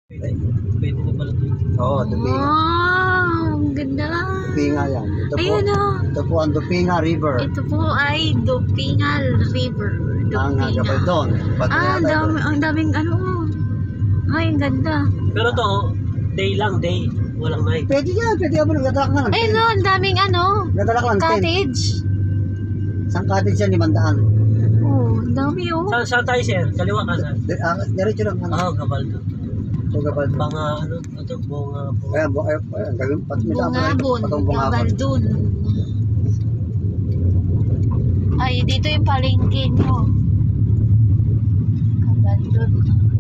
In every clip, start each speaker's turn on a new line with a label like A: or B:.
A: Pwede na pala ito.
B: Oo, Dupinga.
C: Wow, ang ganda.
B: Dupinga yan.
C: Ayun o.
B: Ito po ang Dupinga River.
C: Ito po ay Dupinga River.
B: Ang Gabaldon.
C: Ang daming ano. Ay, ang ganda.
A: Pero to, day lang, day. Walang night.
B: Pwede yan, pwede yan mo. Nagdalak na lang.
C: Ayun o, ang daming ano.
B: Nagdalak lang.
C: Cottage.
B: Isang cottage yan, 500.
C: Oh, ang dami o.
A: Saan tayo, sir? Kaliwa ka, sir?
B: Diretso lang.
A: Oo, Gabaldon.
B: Ito Gabaldon.
A: Mga ano, ito, bunga.
B: Ayan, gawin
C: Bungabon, Gabaldon. Ay, dito yung palengke nyo. Gabaldon.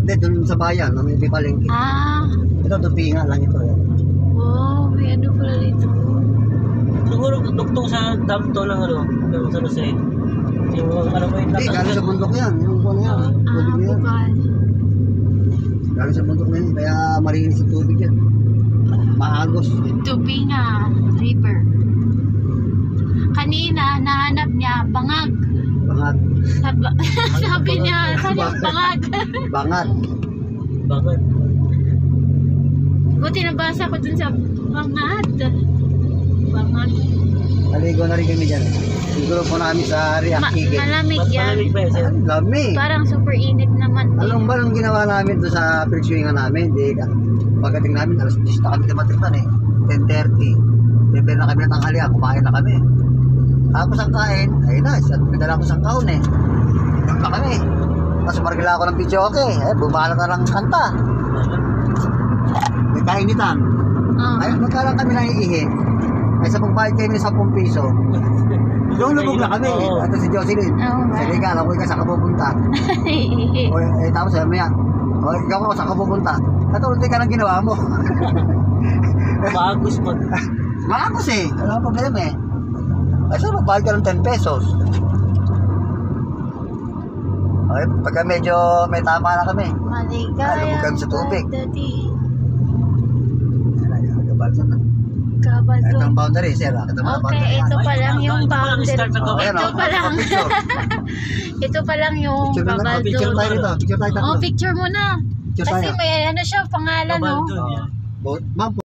B: Hindi, doon sa bayan, may palengke.
C: Ah,
B: Ito, Dupinga lang ito.
C: wow, may ano pala dito.
A: Siguro, duktong sa dam to lang, ano, yung sa Jose. Yung, ano mo yung
B: Hindi, galing sa bundok yan. Yung buwan yan. Tubig yan.
C: Bukal.
B: Galing sa bundok na yan. Kaya marinis yung tubig yan. Maagos.
C: Dupinga River. Kanina, nahanap niya, bangag.
B: Bangat.
C: Sabi niya, bangag.
B: Bangat.
A: Bangat.
C: Buti nabasa ko dun sa bangad. Bangag.
B: Naligo na rin kami dyan. Siguro po namin sa Riakigit.
C: Malamig yan.
A: Malamig ba yan, sir?
B: Ang dami.
C: Parang super init naman din.
B: Anong ba nung ginawa namin doon sa pag-swingan namin? Di, pagdating namin, alas 10 na kami dumating doon eh. 10:30. Prepare na kami ng tanghalian, kumain na kami. Tapos ang kain, ayun na, pinadala ko sa kahon eh. Doon na kami. Tapos margila ako ng video okay. Bumala na lang kanta. May kainitan. Ayun, magkalang kami nang iihi. Ay sa pagbayad kami ng 10 piso. Doon lubog na kami. Ito si Jocelyn. Sige ka, alam ko ikaw saan ka pupunta. Tapos sabi niya, ikaw ako saan ka pupunta. Katulad ka ng ginawa mo.
A: Maagos mo.
B: Maagos eh. Wala pa problema eh. Ay saan magbayad ka ng 10 pesos. Okay, pagka medyo may tama na kami.
C: Maligaya.
B: Lubog kami sa tubig.
C: Gabaldon.
B: Ito ang boundary, sir.
C: Okay, ito pa lang yung boundary. Ito pa lang. Ito pa lang yung Gabaldon.
B: Picture tayo rito. Picture tayo.
C: Oh, picture muna.
B: Picture
C: Kasi
B: tayo.
C: may ano siya, pangalan, no?
A: Gabaldon, yan.
B: Ma'am,